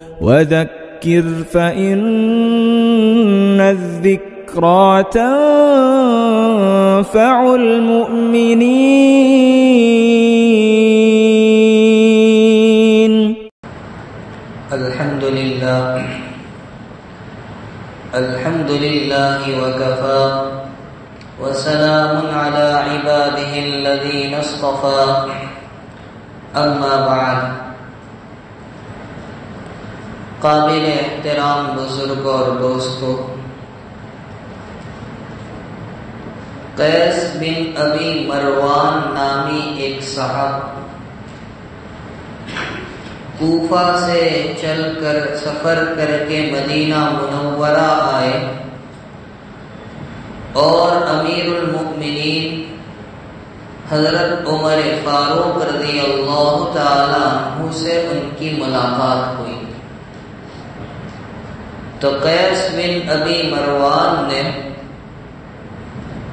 وذكر فإن الذكرى تنفع المؤمنين. الحمد لله وكفى وسلام على عباده الذين اصطفى اما بعد. قابل احترام بزرگ اور دوستو، قیس بن ابی مروان نامی ایک صاحب کوفہ سے چل کر سفر کر کے مدینہ منورہ آئے اور امیر المؤمنین حضرت عمر فاروق رضی اللہ تعالی عنہ سے ان کی ملاقات ہوئی. تو قیس بن ابی مروان نے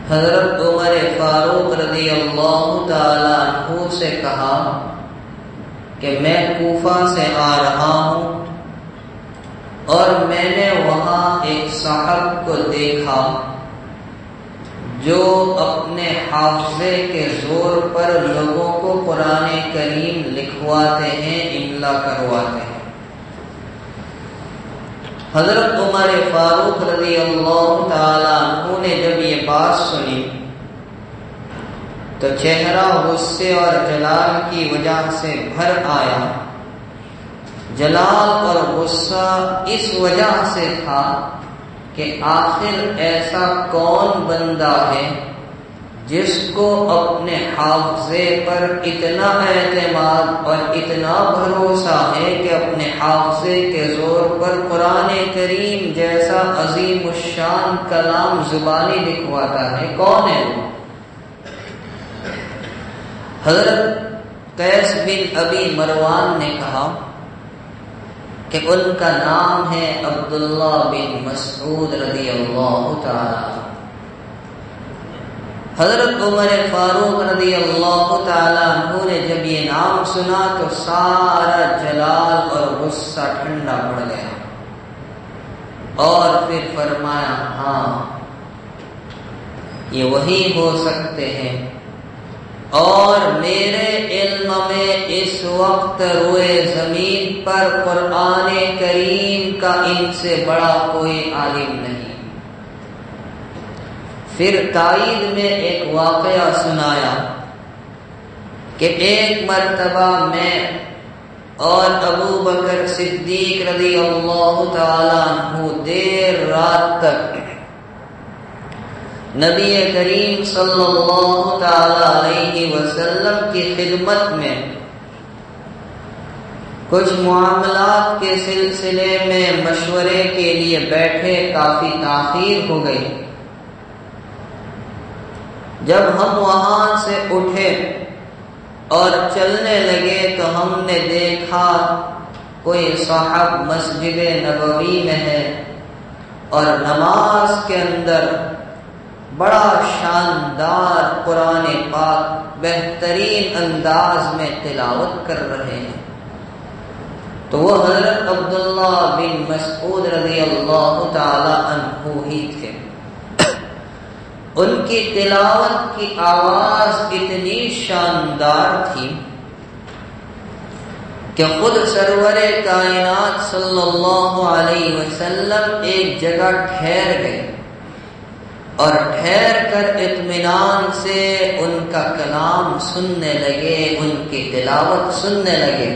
حضرت عمر فاروق رضی اللہ تعالی عنہ سے کہا کہ میں کوفہ سے آ رہا ہوں اور میں نے وہاں ایک صاحب کو دیکھا جو اپنے حافظے کے زور پر لوگوں کو قرآن کریم لکھواتے ہیں، املا کرواتے ہیں. حضرت عمر فاروق رضی اللہ تعالی عنہ نے جب یہ بات سنی تو چہرہ غصے اور جلال کی وجہ سے بھر آیا. جلال اور غصہ اس وجہ سے تھا کہ آخر ایسا کون بندہ ہے جس کو اپنے حافظے پر اتنا اعتماد اور اتنا بھروسہ ہے کہ اپنے حافظے کے زور پر قرآن کریم جیسا عظیم الشان کلام زبانی لکھواتا ہے. کون ہے وہ؟ حضرت قیس بن ابی مروان نے کہا کہ ان کا نام ہے عبداللہ بن مسعود رضی اللہ تعالی. حضرت عمر فاروق رضی اللہ تعالی عنہ نے جب یہ نام سنا تو سارا جلال اور غصہ ٹھنڈا پڑ گیا اور پھر فرمایا ہاں یہ وہی ہو سکتے ہیں اور میرے علم میں اس وقت روئے زمین پر قرآن کریم کا ان سے بڑا کوئی عالم نہیں. پھر تائید میں ایک واقعہ سنایا کہ ایک مرتبہ میں اور ابو بکر صدیق رضی اللہ تعالی عنہ دیر رات تک نبی کریم صلی اللہ تعالی علیہ وسلم کی خدمت میں کچھ معاملات کے سلسلے میں مشورے کے لیے بیٹھے. کافی تاخیر ہو گئی. جب ہم وہاں سے اٹھے اور چلنے لگے تو ہم نے دیکھا کوئی صاحب مسجد نبوی میں ہے اور نماز کے اندر بڑا شاندار قرآن پاک بہترین انداز میں تلاوت کر رہے ہیں. تو وہ حضرت عبداللہ بن مسعود رضی اللہ تعالی عنہ ہی تھے. ان کی تلاوت کی آواز اتنی شاندار تھی کہ خود سرور کائنات صلی اللہ علیہ وسلم ایک جگہ ٹھہر گئے اور ٹھہر کر اطمینان سے ان کا کلام سننے لگے، ان کی تلاوت سننے لگے.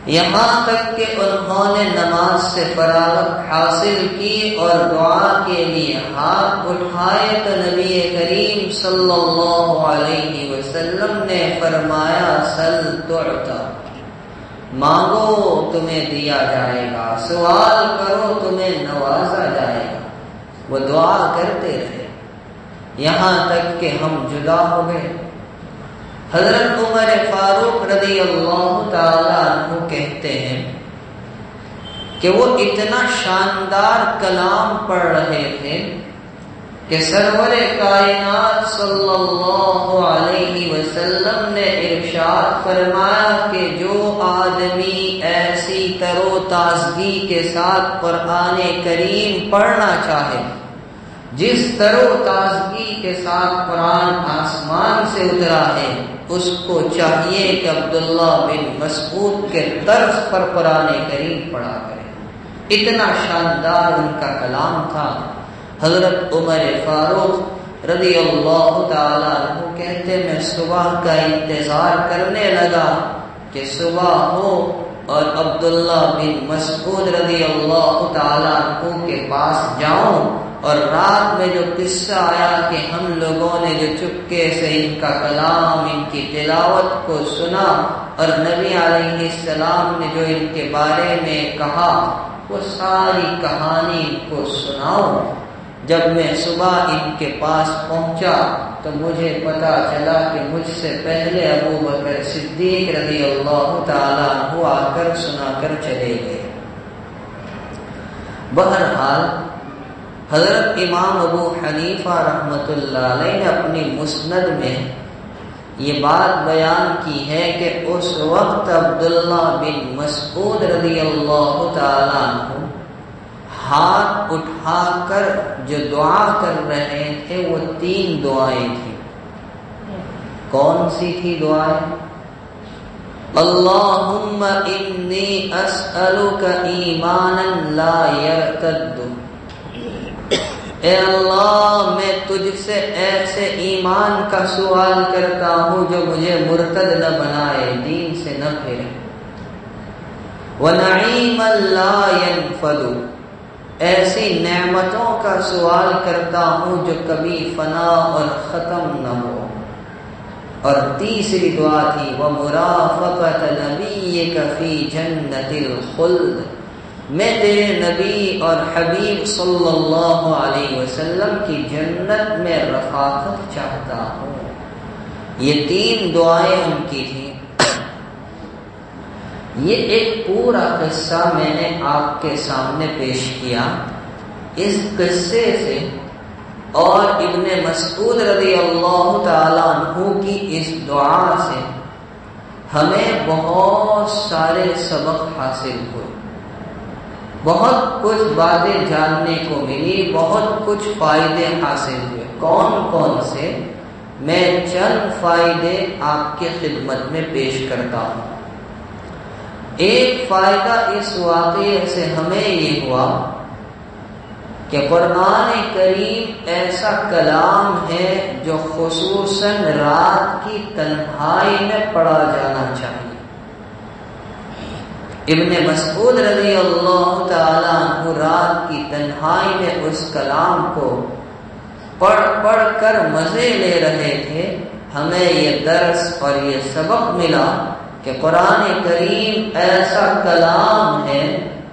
یہاں تک کہ انہوں نے نماز سے فراغت حاصل کی اور دعا کے لیے ہاتھ اٹھائے تو نبی کریم صلی اللہ علیہ وسلم نے فرمایا سل تعطا، مانگو تمہیں دیا جائے گا، سوال کرو تمہیں نوازا جائے گا. وہ دعا کرتے رہے یہاں تک کہ ہم جدا ہو گئے. حضرت عمر فاروق رضی اللہ تعالی عنہ کہتے ہیں کہ وہ اتنا شاندار کلام پڑھ رہے تھے کہ سرور کائنات صلی اللہ علیہ وسلم نے ارشاد فرمایا کہ جو آدمی ایسی تر و تازگی کے ساتھ قرآن کریم پڑھنا چاہے، جس تر و تازگی کے ساتھ قرآن آسمان سے اترا ہے، اس کو چاہیے کہ عبداللہ بن مسعود کے طرز پر قرآن کریم پڑھا کرے۔ اتنا شاندار ان کا کلام تھا۔ حضرت عمر فاروق رضی اللہ تعالیٰ عنہ کہتے میں صبح کا انتظار کرنے لگا کہ صبح ہو اور عبداللہ بن مسعود رضی اللہ تعالیٰ عنہ کے پاس جاؤں، اور رات میں جو قصہ آیا کہ ہم لوگوں نے جو چپکے سے ان کا کلام، ان کی تلاوت کو سنا، اور نبی علیہ السلام نے جو ان کے بارے میں کہا، وہ ساری کہانی ان کو سناؤں۔ جب میں صبح ان کے پاس پہنچا تو مجھے پتا چلا کہ مجھ سے پہلے ابو بکر صدیق رضی اللہ تعالیٰ عنہ آ کر سنا کر چلے گئے۔ بہرحال حضرت امام ابو حنیفہ رحمۃ اللہ علیہ نے اپنی مسند میں یہ بات بیان کی ہے کہ اس وقت عبداللہ بن مسعود رضی اللہ تعالیٰ عنہ ہاتھ اٹھا کر جو دعا کر رہے تھے وہ 3 دعائیں تھیں۔ کون سی تھی دعائیں؟ اللہم انی اسألک ایمانا لا یرتد، اے اللہ میں تجھ سے ایسے ایمان کا سوال کرتا ہوں جو مجھے مرتد نہ بنائے، دین سے نہ پھیرے۔ وَنَعِيمًا لَا يَنْفَدُ، ایسی نعمتوں کا سوال کرتا ہوں جو کبھی فنا اور ختم نہ ہو۔ اور تیسری دعا تھی وَمُرَافَقَةَ نَبِيِّكَ فِي جَنَّةِ الْخُلْدِ، میں تیرے نبی اور حبیب صلی اللہ علیہ وسلم کی جنت میں رفاقت چاہتا ہوں۔ یہ 3 دعائیں ان کی تھیں۔ یہ ایک پورا قصہ میں نے آپ کے سامنے پیش کیا۔ اس قصے سے اور ابن مسعود رضی اللہ تعالیٰ عنہ کی اس دعا سے ہمیں بہت سارے سبق حاصل ہوئے، بہت کچھ باتیں جاننے کو ملی، بہت کچھ فائدے حاصل ہوئے۔ کون کون سے؟ میں چند فائدے آپ کی خدمت میں پیش کرتا ہوں۔ ایک فائدہ اس واقعے سے ہمیں یہ ہوا کہ قرآن کریم ایسا کلام ہے جو خصوصاً رات کی تنہائی میں پڑھا جانا چاہیے۔ ابن مسعود رضی اللہ تعالیٰ عنہ رات کی تنہائی میں اس کلام کو پڑھ کر مزے لے رہے تھے۔ ہمیں یہ درس اور یہ سبق ملا کہ قرآن کریم ایسا کلام ہے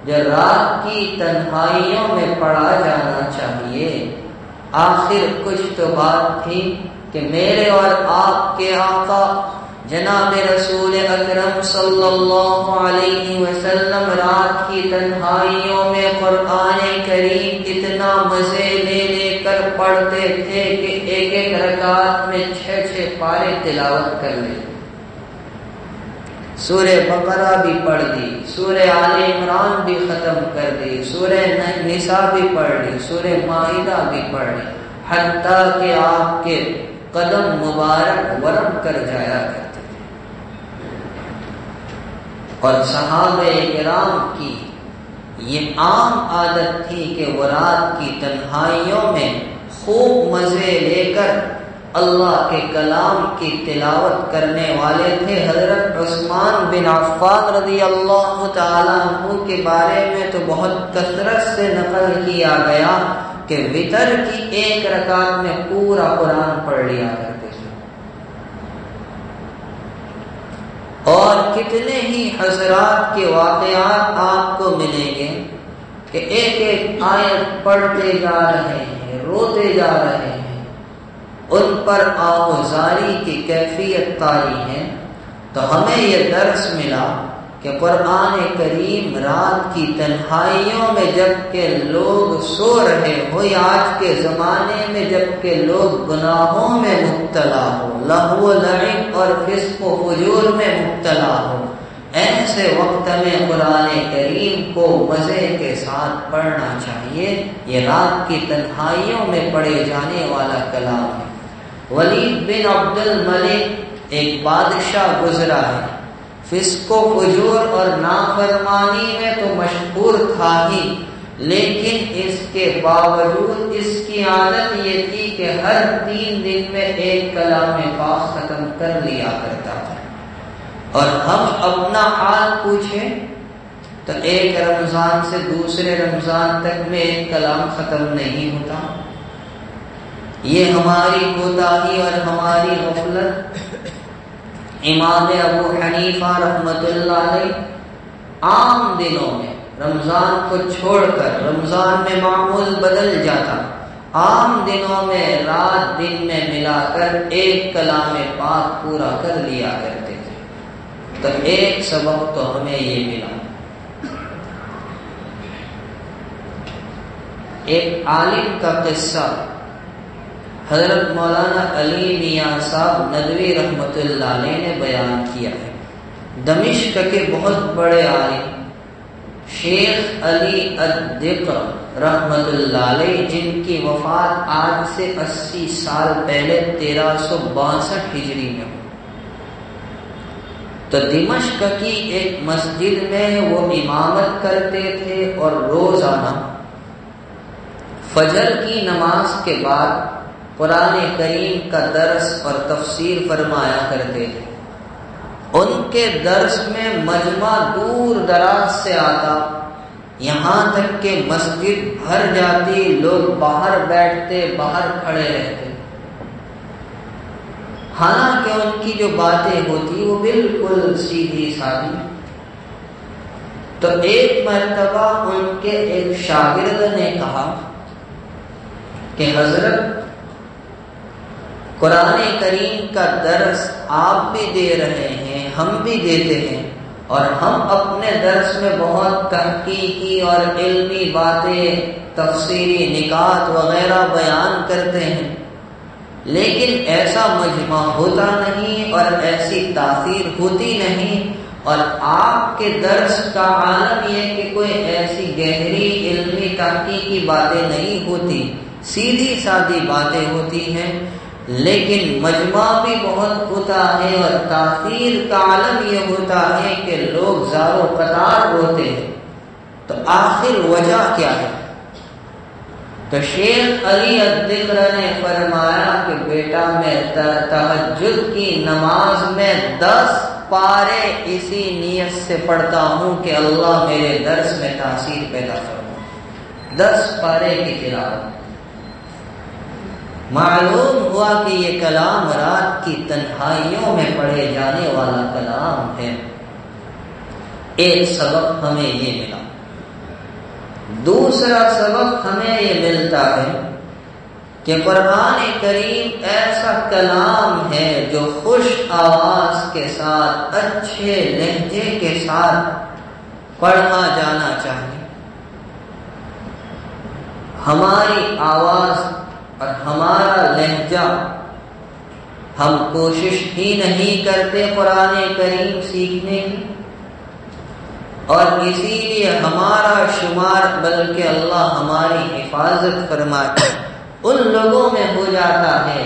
جو رات کی تنہائیوں میں پڑھا جانا چاہیے۔ آخر کچھ تو بات تھی کہ میرے اور آپ کے آقا جناب رسول اکرم صلی اللہ علیہ وسلم رات کی تنہائیوں میں قرآن کریم اتنا مزے لے کر پڑھتے تھے کہ ایک ایک رکعت میں 6 پارے تلاوت کر لیتے۔ سورہ بقرہ بھی پڑھ دی، سورہ آل عمران بھی ختم کر دی، سورہ نساء بھی پڑھ لی، سورہ مائدہ بھی پڑھ لی، حتیٰ کہ آپ کے قدم مبارک ورم کر جایا کرتے تھے۔ اور صحابہ کرام کی یہ عام عادت تھی کہ وہ رات کی تنہائیوں میں خوب مزے لے کر اللہ کے کلام کی تلاوت کرنے والے تھے۔ حضرت عثمان بن عفان رضی اللہ تعالیٰ عنہ کے بارے میں تو بہت کثرت سے نقل کیا گیا کہ وتر کی 1 رکعت میں پورا قرآن پڑھ لیا کرتے تھے۔ اور کتنے ہی حضرات کے واقعات آپ کو ملیں گے کہ ایک ایک آیت پڑھتے جا رہے ہیں، روتے جا رہے ہیں، ان پر آوازاری کی کیفیت طاری ہے۔ تو ہمیں یہ درس ملا کہ کہ قرآن کریم رات کی تنہائیوں میں جب کہ لوگ سو رہے ہو، یا آج کے زمانے میں جب کہ لوگ گناہوں میں مبتلا ہو، لہو و لعب اور فسق و فجور میں مبتلا ہو، ایسے وقت میں قرآن کریم کو مزے کے ساتھ پڑھنا چاہیے۔ یہ رات کی تنہائیوں میں پڑھے جانے والا کلام ہے۔ ولید بن عبد الملک ایک بادشاہ گزرا ہے، فسق و فجور اور نافرمانی میں تو مشہور تھا ہی، لیکن اس کے باوجود اس کی عادت یہ تھی کہ ہر 3 دن میں ایک کلام پاک ختم کر لیا کرتا تھا۔ اور ہم اپنا حال پوچھیں تو ایک رمضان سے دوسرے رمضان تک میں ایک کلام ختم نہیں ہوتا۔ یہ ہماری کوتاہی اور ہماری غفلت۔ امام ابو حنیفہ رحمۃ اللہ علیہ عام دنوں میں رمضان کو چھوڑ کر، رمضان میں معمول بدل جاتا، عام دنوں میں رات دن میں ملا کر ایک کلام پاک پورا کر لیا کرتے تھے۔ تو ایک سبب تو ہمیں یہ ملا۔ ایک عالم کا قصہ حضرت مولانا علی میاں صاحب ندوی رحمۃ اللہ علیہ نے بیان کیا ہے۔ دمشق کے بہت بڑے عالم شیخ علی الدقر رحمۃ اللہ علیہ، جن کی وفات آج سے 80 سال پہلے 1362 ہجری میں ہوئی، تو دمشق کی ایک مسجد میں وہ امامت کرتے تھے اور روزانہ فجر کی نماز کے بعد قرآن کریم کا درس اور تفسیر فرمایا کرتے تھے۔ ان کے درس میں مجمع دور دراز سے آتا، یہاں تک کہ مسجد بھر جاتی، لوگ باہر بیٹھتے، باہر کھڑے رہتے، حالانکہ ان کی جو باتیں ہوتی وہ بالکل سیدھی سادی۔ تو ایک مرتبہ ان کے ایک شاگرد نے کہا کہ حضرت، قرآن کریم کا درس آپ بھی دے رہے ہیں، ہم بھی دیتے ہیں، اور ہم اپنے درس میں بہت تحقیقی اور علمی باتیں، تفسیری نکات وغیرہ بیان کرتے ہیں، لیکن ایسا مجمع ہوتا نہیں اور ایسی تاثیر ہوتی نہیں، اور آپ کے درس کا عالم یہ کہ کوئی ایسی گہری علمی تحقیقی باتیں نہیں ہوتی، سیدھی سادی باتیں ہوتی ہیں، لیکن مجمع بھی بہت ہوتا ہے، اور تاثیر کا عالم یہ ہوتا ہے کہ لوگ زار و قطار ہوتے ہیں، تو آخر وجہ کیا ہے؟ تو شیخ علی الدقر نے فرمایا کہ بیٹا، میں تہجد کی نماز میں 10 پارے اسی نیت سے پڑھتا ہوں کہ اللہ میرے درس میں تاثیر پیدا کرے، 10 پارے کی تلاوت۔ معلوم ہوا کہ یہ کلام رات کی تنہائیوں میں پڑھے جانے والا کلام ہے۔ ایک سبق ہمیں یہ ملا۔ دوسرا سبق ہمیں یہ ملتا ہے کہ قرآن کریم ایسا کلام ہے جو خوش آواز کے ساتھ، اچھے لہجے کے ساتھ پڑھا جانا چاہیے۔ ہماری آواز اور ہمارا لہجہ، ہم کوشش ہی نہیں کرتے قرآن کریم سیکھنے کی، اور اسی لیے ہمارا شمار، بلکہ اللہ ہماری حفاظت فرماتا ہے، ان لوگوں میں ہو جاتا ہے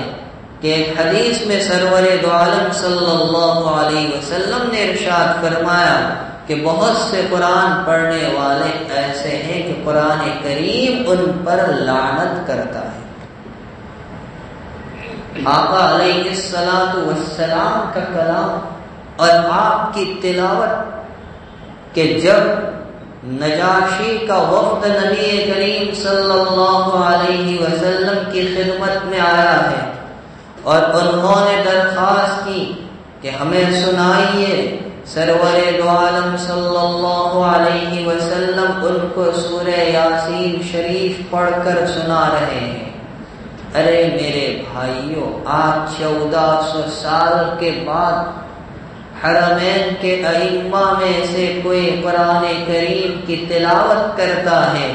کہ ایک حدیث میں سرور دو عالم صلی اللہ علیہ وسلم نے ارشاد فرمایا کہ بہت سے قرآن پڑھنے والے ایسے ہیں کہ قرآن کریم ان پر لعنت کرتا ہے۔ آقا علیہ الصلوۃ والسلام کا کلام اور آپ کی تلاوت، کہ جب نجاشی کا وفد نبی کریم صلی اللہ علیہ وسلم کی خدمت میں آیا ہے اور انہوں نے درخواست کی کہ ہمیں سنائیے، سرور دو عالم صلی اللہ علیہ وسلم ان کو سورہ یاسین شریف پڑھ کر سنا رہے ہیں۔ ارے میرے بھائیوں، آج 1400 سال کے بعد حرمین کے ائمہ میں سے کوئی قرآن کریم کی تلاوت کرتا ہے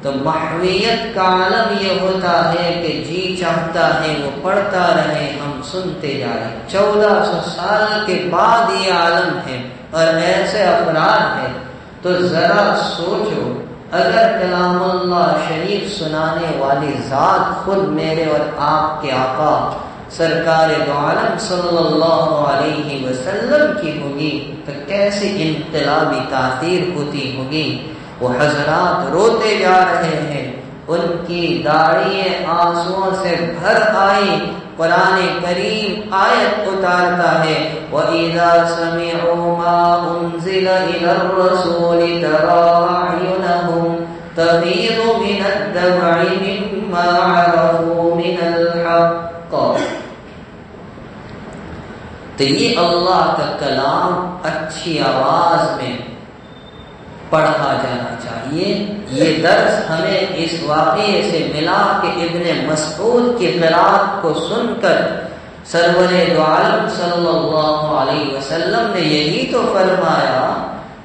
تو محویت کا عالم یہ ہوتا ہے کہ جی چاہتا ہے وہ پڑھتا رہے، ہم سنتے جا رہے۔ 1400 سال کے بعد یہ عالم ہے اور ایسے افراد ہیں، تو ذرا سوچو اگر کلام اللہ شریف سنانے والی ذات خود میرے اور آپ کے آقا سرکار دو عالم صلی اللہ علیہ وسلم کی ہوگی تو کیسی انقلابی تاثیر ہوتی ہوگی۔ وہ حضرات روتے جا رہے ہیں، ان کی داڑھییں آنسوؤں سے بھر آئی۔ قرآن کریم آیت اتارتا ہے وَإِذَا سَمِعُوا مَا أُنزِلَ إِلَى الرَّسُولِ تَرَىٰ أَعْيُنَهُمْ تَفِيضُ مِنَ الدَّمْعِ مِمَّا عَرَفُوا مِنَ الْحَقِّ۔ تو یہ اللہ کا کلام اچھی آواز میں پڑھا جانا چاہیے۔ یہ درس ہمیں اس واقعے سے ملا کہ ابن مسعود کی قرات کو سن کر سرور دو عالم صلی اللہ علیہ وسلم نے یہی تو فرمایا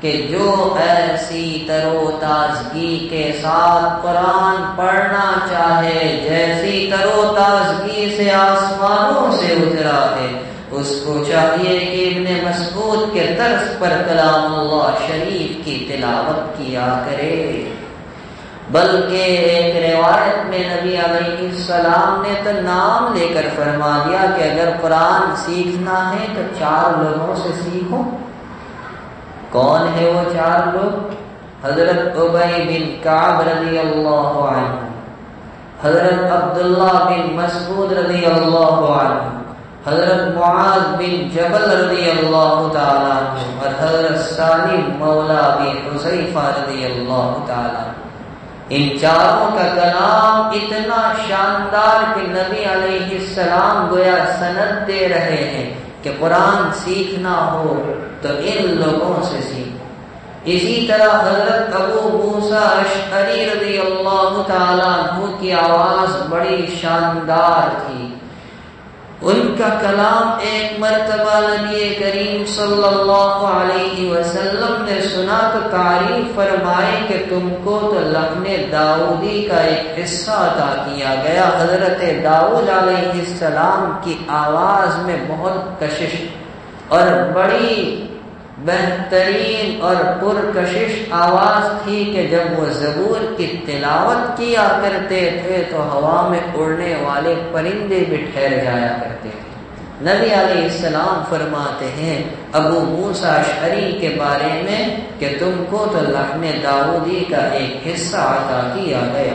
کہ جو ایسی تر و تازگی کے ساتھ قرآن پڑھنا چاہے جیسی تر و تازگی سے آسمانوں سے اترا ہے، اس کو چاہیے کہ ابن مسعود کے طرز پر کلام اللہ شریف کی تلاوت کیا کرے۔ بلکہ ایک روایت میں نبی علیہ السلام نے تو نام لے کر فرما دیا کہ اگر قرآن سیکھنا ہے تو 4 لوگوں سے سیکھو۔ کون ہے وہ 4 لوگ؟ حضرت ابی بن کعب رضی اللہ عنہ، حضرت عبداللہ بن مسعود رضی اللہ عنہ، حضرت معاذ بن جبل رضی اللہ تعالیٰ عنہ اور حضرت سالم مولا بن حذیفہ رضی اللہ تعالیٰ عنہ۔ ان 4 کا کلام اتنا شاندار کہ نبی علیہ السلام گویا سند دے رہے ہیں کہ قرآن سیکھنا ہو تو ان لوگوں سے سیکھو۔ اسی طرح حضرت ابو موسیٰ اشعری رضی اللہ تعالیٰ عنہ کی آواز بڑی شاندار تھی۔ ان کا کلام ایک مرتبہ نبی کریم صلی اللہ علیہ وسلم نے سنا تو تعریف فرمائے کہ تم کو تو لحن داؤدی کا ایک حصہ عطا کیا گیا۔ حضرت داؤد علیہ السلام کی آواز میں بہت کشش اور بڑی بہترین اور پرکشش آواز تھی کہ جب وہ زبور کی تلاوت کیا کرتے تھے تو ہوا میں اڑنے والے پرندے بھی ٹھہر جایا کرتے تھے۔ نبی علیہ السلام فرماتے ہیں ابو موسیٰ اشعری کے بارے میں کہ تم کو تو لحن داؤدی کا ایک حصہ عطا کیا گیا۔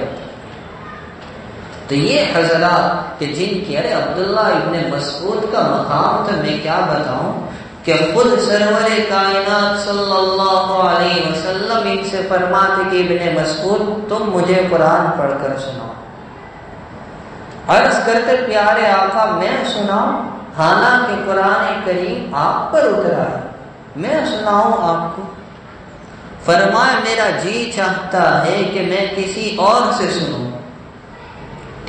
تو یہ حضرات کہ جن کی عبداللہ ابن مسعود کا مقام تو میں کیا بتاؤں کہ خود سرور کائنات صلی اللہ علیہ وسلم ان سے فرماتے کہ ابن مسعود تم مجھے قرآن پڑھ کر سناؤ۔ عرض کرتے پیارے آقا میں سناؤں؟ حالانکہ قرآن کریم آپ پر اترا ہے، میں سناؤں آپ کو؟ فرمایا میرا جی چاہتا ہے کہ میں کسی اور سے سنوں۔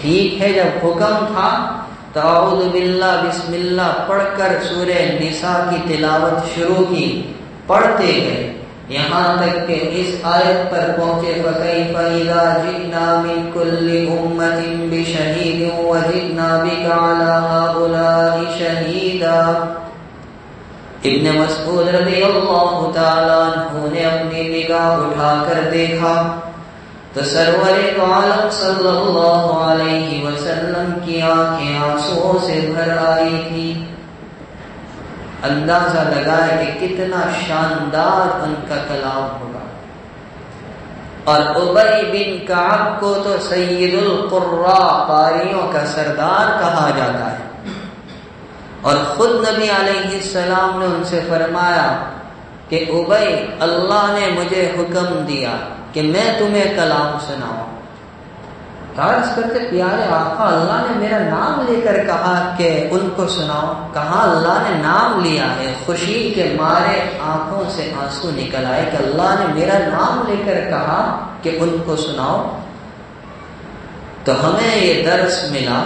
ٹھیک ہے، جب حکم تھا تو اعوذ باللہ بسم اللہ پڑھ کر سورہ نساء کی تلاوت شروع کی، پڑھتے گئے یہاں تک کہ اس آیت پر پہنچے فَكَيْفَ إِذَا جِئْنَا مِنْ كُلِّ أُمَّةٍ بِشَهِيدٍ وَجِئْنَا بِكَ عَلَى هَؤُلَاءِ شَهِيدًا۔ ابن مسعود رضی اللہ تعالیٰ عنہ نے اپنی نگاہ اٹھا کر دیکھا تو سرور عالم صلی اللہ علیہ وسلم کی آنکھیں آنسوؤں سے بھر آئی تھی۔ اندازہ لگائے کہ کتنا شاندار ان کا کلام ہوگا۔ اور ابی بن کعب کو تو سید القراء قاریوں کا سردار کہا جاتا ہے، اور خود نبی علیہ السلام نے ان سے فرمایا کہ ابی اللہ نے مجھے حکم دیا کہ میں تمہیں کلام سناؤں۔ عرض کرتے پیارے آقا اللہ نے میرا نام لے کر کہا کہ ان کو سناؤ، کہاں اللہ نے نام لیا ہے؟ خوشی کے مارے آنکھوں سے آنسو نکل آئے کہ اللہ نے میرا نام لے کر کہا کہ ان کو سناؤ۔ تو ہمیں یہ درس ملا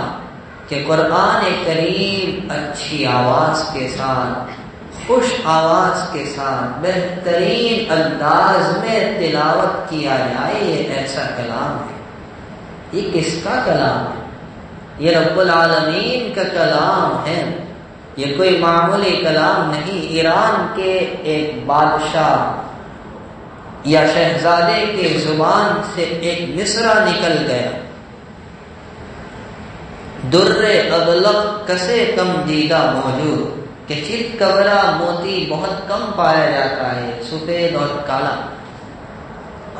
کہ قرآن کریم اچھی آواز کے ساتھ خوش آواز کے ساتھ بہترین انداز میں تلاوت کیا جائے، یہ ایسا کلام ہے۔ یہ کس کا کلام ہے؟ یہ رب العالمین کا کلام ہے، یہ کوئی معمولی کلام نہیں۔ ایران کے ایک بادشاہ یا شہزادے کے زبان سے ایک مصرع نکل گیا، در ابلغ کسے کم دیدہ موجود، کہ چت کبرا موتی بہت کم پایا جاتا ہے، سفید اور کالا۔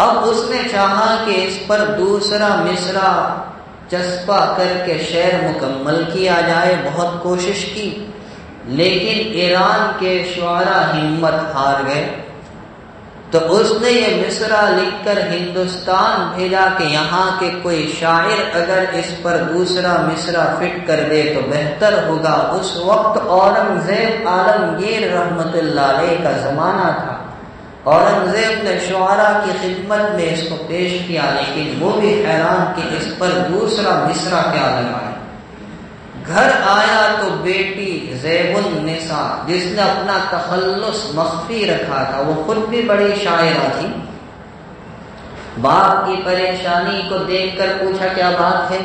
اب اس نے چاہا کہ اس پر دوسرا مصرع چسپا کر کے شعر مکمل کیا جائے، بہت کوشش کی، لیکن ایران کے شعراء ہمت ہار گئے۔ تو اس نے یہ مصرع لکھ کر ہندوستان بھیجا کہ یہاں کے کوئی شاعر اگر اس پر دوسرا مصرع فٹ کر دے تو بہتر ہوگا۔ اس وقت اورنگزیب عالمگیر رحمت اللہ علیہ کا زمانہ تھا۔ اورنگزیب نے شعراء کی خدمت میں اس کو پیش کیا، لیکن وہ بھی حیران کہ اس پر دوسرا مصرع کیا لگائے۔ گھر آیا تو بیٹی زیب النساء، جس نے اپنا تخلص مخفی رکھا تھا، وہ خود بھی بڑی شاعرہ تھی، باپ کی پریشانی کو دیکھ کر پوچھا کیا بات ہے؟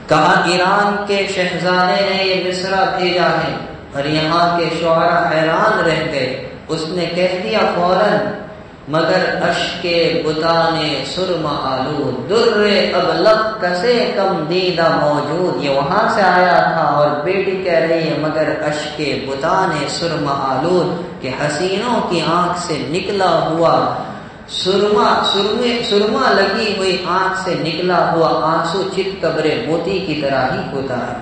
کہا ایران کے شہزادے نے یہ مصرع بھیجا ہے، اور یہاں کے شعراء حیران رہ گئے۔ اس نے کہہ دیا فوراً، مگر اشکے بتانے سرما آلود، در ابلغ کسے کم دیدہ موجود، یہ وہاں سے آیا تھا۔ اور بیٹی کہہ رہی ہے مگر اشکے بتانے سرما آلود، کہ حسینوں کی آنکھ سے نکلا ہوا سرما لگی ہوئی آنکھ سے نکلا ہوا آنسو چت کبرے موتی کی طرح ہی ہوتا ہے۔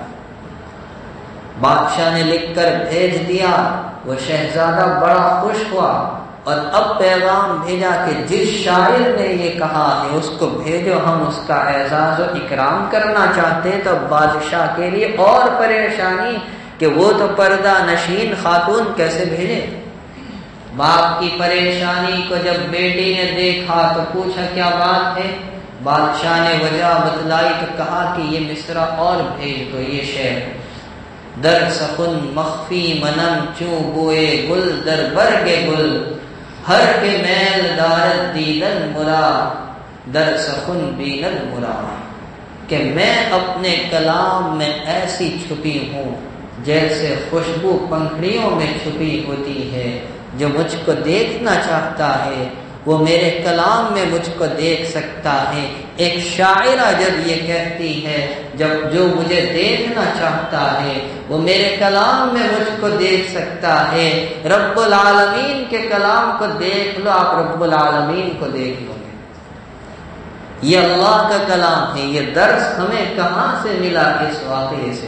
بادشاہ نے لکھ کر بھیج دیا، وہ شہزادہ بڑا خوش ہوا، اور اب پیغام بھیجا کہ جس شاعر نے یہ کہا ہے اس کو بھیجو، ہم اس کا اعزاز و اکرام کرنا چاہتے ہیں۔ تو بادشاہ کے لیے اور پریشانی کہ وہ تو پردہ نشین خاتون کیسے بھیجے۔ باپ کی پریشانی کو جب بیٹی نے دیکھا تو پوچھا کیا بات ہے؟ بادشاہ نے وجہ بتلائی تو کہا کہ یہ مصرع اور بھیج دو، یہ شعر، در سخن مخفی منم چوں بوئے گل در برگ گل، ہر کے میل دارت دیدن مراد، در سخن بینن مراد، کہ میں اپنے کلام میں ایسی چھپی ہوں جیسے خوشبو پنکھڑیوں میں چھپی ہوتی ہے۔ جو مجھ کو دیکھنا چاہتا ہے وہ میرے کلام میں مجھ کو دیکھ سکتا ہے۔ ایک شاعرہ جب یہ کہتی ہے جب جو مجھے دیکھنا چاہتا ہے وہ میرے کلام میں مجھ کو دیکھ سکتا ہے۔ رب العالمین کے کلام کو دیکھ لو، آپ رب العالمین کو دیکھ لو گے۔ یہ اللہ کا کلام ہے۔ یہ درس ہمیں کہاں سے ملا؟ اس واقعے سے۔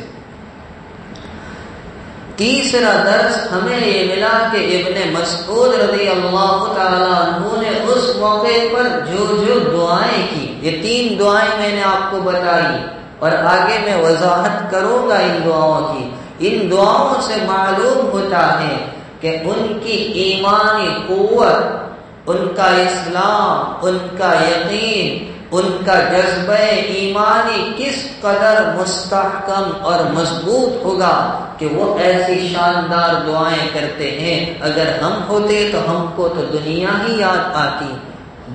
تیسرا درس ہمیں یہ ملا کہ ابن مسعود رضی اللہ تعالیٰ عنہ نے اس موقع پر جو دعائیں کی، یہ 3 دعائیں میں نے آپ کو بتائی، اور آگے میں وضاحت کروں گا ان دعاؤں کی۔ ان دعاؤں سے معلوم ہوتا ہے کہ ان کی ایمانی قوت، ان کا اسلام، ان کا یقین، ان کا جذبہ ایمانی کس قدر مستحکم اور مضبوط ہوگا کہ وہ ایسی شاندار دعائیں کرتے ہیں۔ اگر ہم ہوتے تو ہم کو تو دنیا ہی یاد آتی،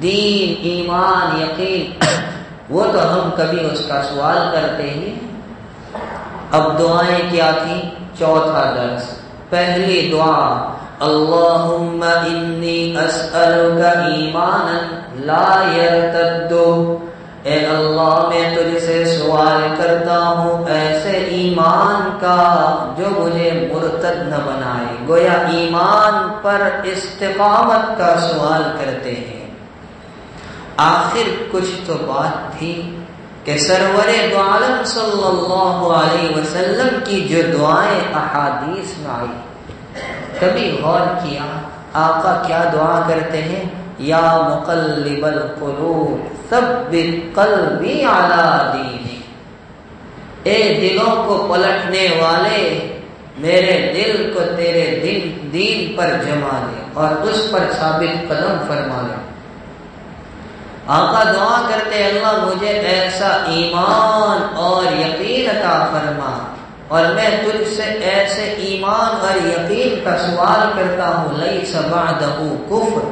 دین، ایمان، یقین، وہ تو ہم کبھی اس کا سوال کرتے ہیں۔ اب دعائیں کیا تھیں؟ چوتھا درس۔ پہلی دعا، اللہم انی اسألک ایمانا لا یرتد، اے اللہ میں تجھ سے سوال کرتا ہوں ایسے ایمان کا جو مجھے مرتد نہ بنائے۔ گویا ایمان پر استقامت کا سوال کرتے ہیں۔ آخر کچھ تو بات تھی کہ سرور دو عالم صلی اللہ علیہ وسلم کی جو دعائیں احادیث میں آئی، کبھی غور کیا آقا کیا دعا کرتے ہیں؟ یا مقلب القلوب ثبت قلبی علی دینک، اے دلوں کو پلٹنے والے میرے دل کو تیرے دین پر جما دے اور اس پر ثابت قدم فرما دے۔ آقا دعا کرتے اللہ مجھے ایسا ایمان اور یقین عطا فرما اور میں تجھ سے ایسے ایمان اور یقین کا سوال کرتا ہوں لیس بعدہ کفر،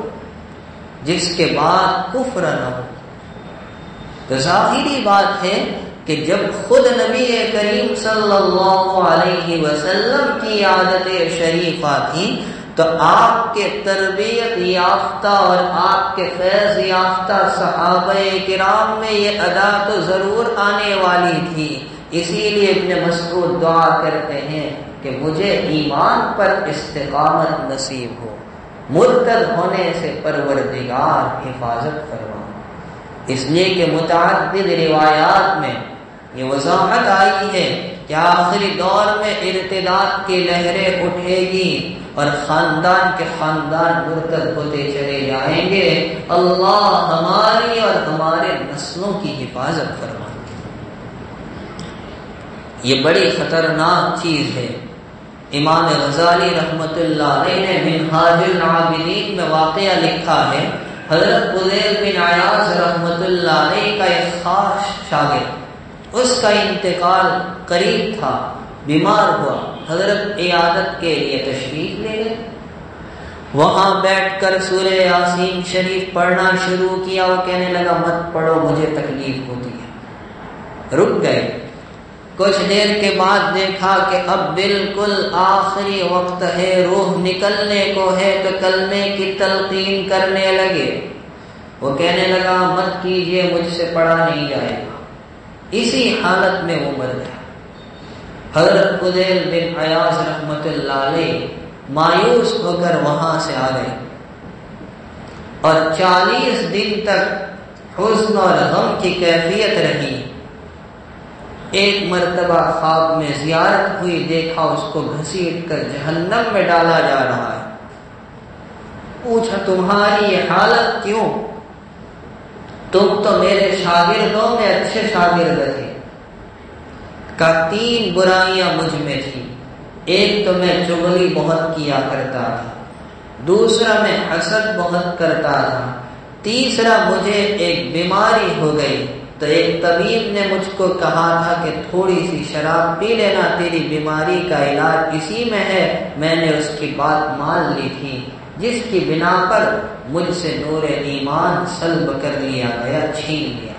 جس کے بعد کفر نہ ہو۔ تو ظاہری بات ہے کہ جب خود نبی کریم صلی اللہ علیہ وسلم کی عادت شریفہ تھی تو آپ کے تربیت یافتہ اور آپ کے فیض یافتہ صحابہ کرام میں یہ ادا تو ضرور آنے والی تھی۔ اسی لیے ابن مسعود دعا کرتے ہیں کہ مجھے ایمان پر استقامت نصیب ہو، مرتد ہونے سے پروردگار حفاظت فرما۔ اس لیے کہ متعدد روایات میں یہ وضاحت آئی ہے کہ آخری دور میں ارتداد کی لہریں اٹھے گی اور خاندان کے خاندان مرتد ہوتے چلے جائیں گے۔ اللہ ہماری اور ہمارے نسلوں کی حفاظت فرمائے۔ یہ بڑی خطرناک چیز ہے۔ امام غزالی رحمت اللہ علیہ نے منہاج العابدین میں واقعہ لکھا ہے، حضرت فضیل بن عیاض رحمت اللہ علیہ کا ایک خاص شاگرد، اس کا انتقال قریب تھا، بیمار ہوا، حضرت عیادت کے لیے تشریف لے گئے۔ وہاں بیٹھ کر سورہ یاسین شریف پڑھنا شروع کیا، وہ کہنے لگا مت پڑھو مجھے تکلیف ہوتی ہے، رک گئے۔ کچھ دیر کے بعد دیکھا کہ اب بالکل آخری وقت ہے، روح نکلنے کو ہے، تو کلمے کی تلقین کرنے لگے۔ وہ کہنے لگا مت کیجئے، مجھ سے پڑھا نہیں جائے گا۔ اسی حالت میں وہ مر گیا۔ حضرت فضیل بن عیاض رحمت اللہ علیہ مایوس ہو کر وہاں سے آ گئے اور 40 دن تک حزن اور غم کی کیفیت رہی۔ ایک مرتبہ خواب میں زیارت ہوئی، دیکھا اس کو گھسیٹ کر جہنم میں ڈالا جا رہا ہے۔ پوچھا تمہاری یہ حالت کیوں؟ تم تو میرے شاگردوں میں اچھے شاگرد تھے۔ کا 3 برائیاں مجھ میں تھی، ایک تو میں چغلی بہت کیا کرتا تھا، دوسرا میں حسد بہت کرتا تھا، تیسرا مجھے ایک بیماری ہو گئی تو ایک طبیب نے مجھ کو کہا تھا کہ تھوڑی سی شراب پی لینا، تیری بیماری کا علاج اسی میں ہے۔ میں نے اس کی بات مان لی تھی، جس کی بنا پر مجھ سے نور ایمان سلب کر لیا گیا، چھین لیا گیا۔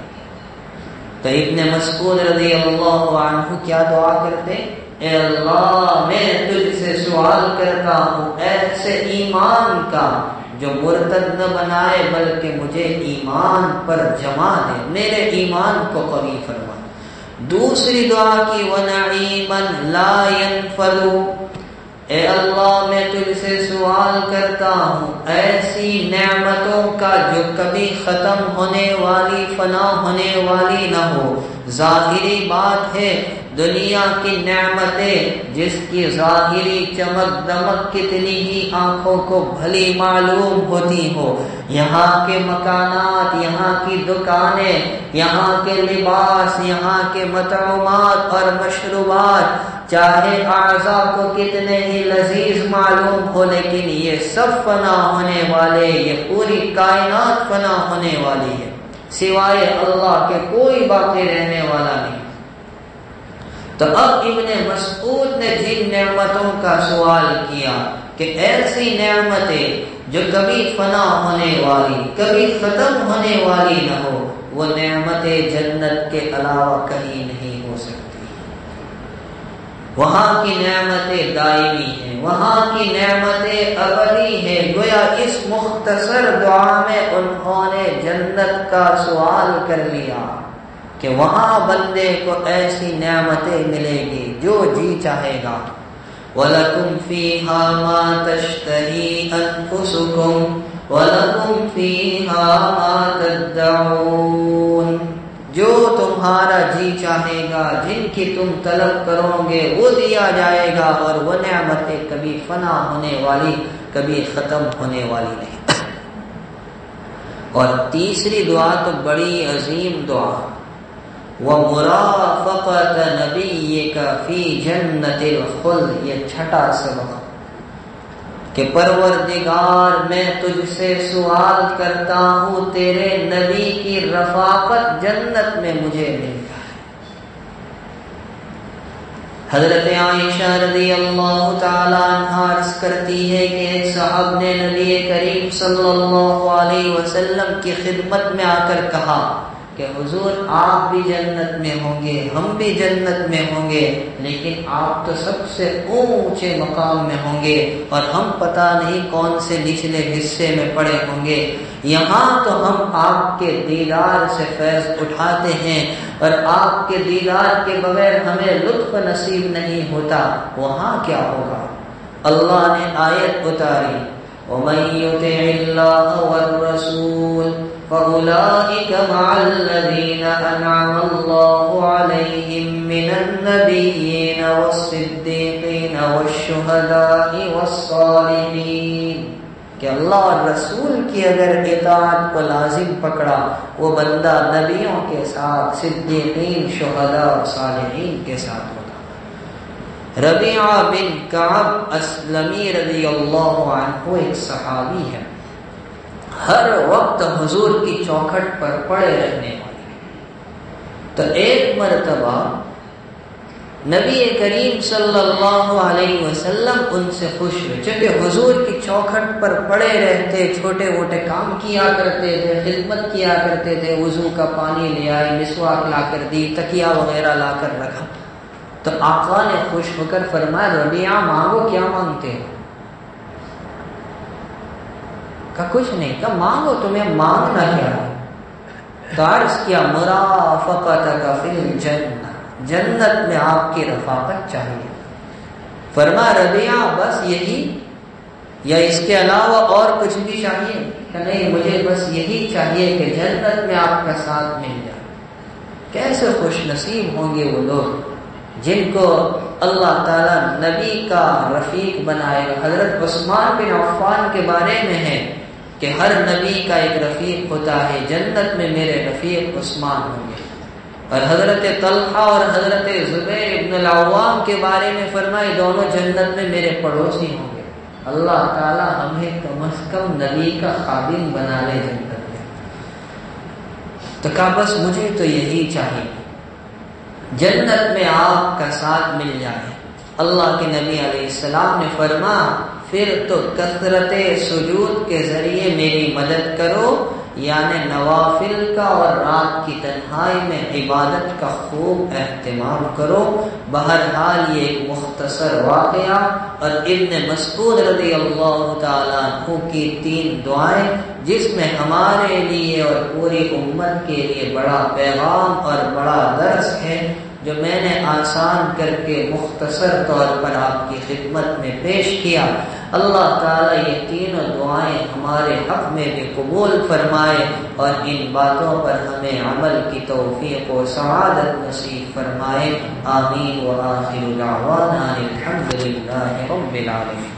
تو ابن مسعود رضی اللہ عنہ کیا دعا کرتے؟ اے اللہ میں تجھ سے سوال کرتا ہوں ایسے ایمان کا جو مرتد نہ بنائے بلکہ مجھے ایمان پر جما دے، میرے ایمان کو قوی فرما۔ دوسری دعا کی وَنَعِيمًا لَا يَنْفَدُ، اے اللہ میں تجھ سے سوال کرتا ہوں ایسی نعمتوں کا جو کبھی ختم ہونے والی، فنا ہونے والی نہ ہو۔ ظاہری بات ہے دنیا کی نعمتیں جس کی ظاہری چمک دمک کتنی ہی آنکھوں کو بھلی معلوم ہوتی ہو، یہاں کے مکانات، یہاں کی دکانیں، یہاں کے لباس، یہاں کے مطعومات اور مشروبات چاہے اعضاء کو کتنے ہی لذیذ معلوم ہو، لیکن یہ سب فنا ہونے والے، یہ پوری کائنات فنا ہونے والی ہے، سوائے اللہ کے کوئی باقی رہنے والا نہیں۔ تو اب ابن مسعود نے جن نعمتوں کا سوال کیا کہ ایسی نعمتیں جو کبھی فنا ہونے والی، کبھی ختم ہونے والی نہ ہو، وہ نعمتیں جنت کے علاوہ کہیں نہیں ہو سکتی۔ وہاں کی نعمتیں دائمی ہیں، وہاں کی نعمتیں ابدی ہیں۔ گویا اس مختصر دعا میں انہوں نے جنت کا سوال کر لیا کہ وہاں بندے کو ایسی نعمتیں ملے گی جو جی چاہے گا۔ وَلَكُمْ فِيهَا مَا تَشْتَهِي أَنفُسُكُمْ وَلَكُمْ فِيهَا مَا تَدَّعُونَ، جو تمہارا جی چاہے گا، جن کی تم طلب کرو گے وہ دیا جائے گا، اور وہ نعمتیں کبھی فنا ہونے والی، کبھی ختم ہونے والی نہیں۔ اور تیسری دعا تو بڑی عظیم دعا، وَمُرَافَقَةَ نَبِيِّكَ فِي جَنَّةِ الْخُلْدِ، یہ چھٹا سبق کہ پروردگار میں تجھ سے سوال کرتا ہوں تیرے نبی کی رفاقت جنت میں مجھے مل جائے۔ حضرت عائشہ رضی اللہ تعالی عنہا عرض کرتی ہے کہ ایک صاحب نے نبی کریم صلی اللہ علیہ وسلم کی خدمت میں آ کر کہا کہ حضور آپ بھی جنت میں ہوں گے، ہم بھی جنت میں ہوں گے، لیکن آپ تو سب سے اونچے مقام میں ہوں گے اور ہم پتہ نہیں کون سے نچلے حصے میں پڑے ہوں گے۔ یہاں تو ہم آپ کے دیدار سے فیض اٹھاتے ہیں اور آپ کے دیدار کے بغیر ہمیں لطف نصیب نہیں ہوتا، وہاں کیا ہوگا؟ اللہ نے آیت اتاری وَمَن يُطِعِ اللَّهَ وَالرَّسُولَ فَأُولَٰئِكَ مَعَ الَّذِينَ أَنْعَمَ اللَّهُ عَلَيْهِم مِّنَ النَّبِيِّينَ وَالصِّدِّيقِينَ وَالشُّهَدَاءِ وَالصَّالِحِينَ کہ اللہ اور رسول کی اگر اطاعت کو لازم پکڑا وہ بندہ نبیوں کے ساتھ، صدیقین، شہداء اور صالحین کے ساتھ ہوگا۔ ربیعہ بن کعب اسلمی رضی اللہ عنہ ایک صحابی ہے، ہر وقت حضور کی چوکھٹ پر پڑے رہنے والے۔ تو ایک مرتبہ نبی کریم صلی اللہ علیہ وسلم ان سے خوش ہوئے، چونکہ حضور کی چوکھٹ پر پڑے رہتے، چھوٹے موٹے کام کیا کرتے تھے، خدمت کیا کرتے تھے، وضو کا پانی لے آئے، مسواک لا کر دی، تکیہ وغیرہ لا کر رکھا۔ تو آقا نے خوش ہو کر فرمایا ربیعہ مانگو، کیا مانگتے ہو؟ کہا کچھ نہیں۔ کہا مانگو، تمہیں مانگنا کیا ہے؟ تو عرض کیا مرافقتک فی الجنہ، جنت میں آپ کی رفاقت چاہیے۔ فرمایا ربیعہ بس یہی یا اس کے علاوہ اور کچھ بھی چاہیے؟ کہ نہیں، مجھے بس یہی چاہیے کہ جنت میں آپ کا ساتھ مل جائے۔ کیسے خوش نصیب ہوں گے وہ لوگ جن کو اللہ تعالیٰ نبی کا رفیق بنائے گا۔ حضرت عثمان بن عفان کے بارے میں ہے کہ ہر نبی کا ایک رفیق ہوتا ہے، جنت میں میرے رفیق عثمان ہوں گے۔ اور حضرت طلحہ اور حضرت زبیر ابن العوام کے بارے میں فرمائے دونوں جنت میں میرے پڑوسی ہوں گے۔ اللہ تعالیٰ ہمیں کم از کم نبی کا خادم بنا لے جنت میں۔ تو کہا بس مجھے تو یہی چاہیے، جنت میں آپ کا ساتھ مل جائے۔ اللہ کے نبی علیہ السلام نے فرمایا پھر تو کثرت سجود کے ذریعے میری مدد کرو، یعنی نوافل کا اور رات کی تنہائی میں عبادت کا خوب اہتمام کرو۔ بہرحال یہ ایک مختصر واقعہ اور ابن مسعود رضی اللہ تعالیٰ عنہ کی 3 دعائیں جس میں ہمارے لیے اور پوری امت کے لیے بڑا پیغام اور بڑا درس ہے، جو میں نے آسان کر کے مختصر طور پر آپ کی خدمت میں پیش کیا۔ اللہ تعالیٰ یہ 3 دعائیں ہمارے حق میں بھی قبول فرمائے اور ان باتوں پر ہمیں عمل کی توفیق و سعادت نصیب فرمائے۔ آمین۔ وآخر دعوانا الحمد للہ رب العالمین۔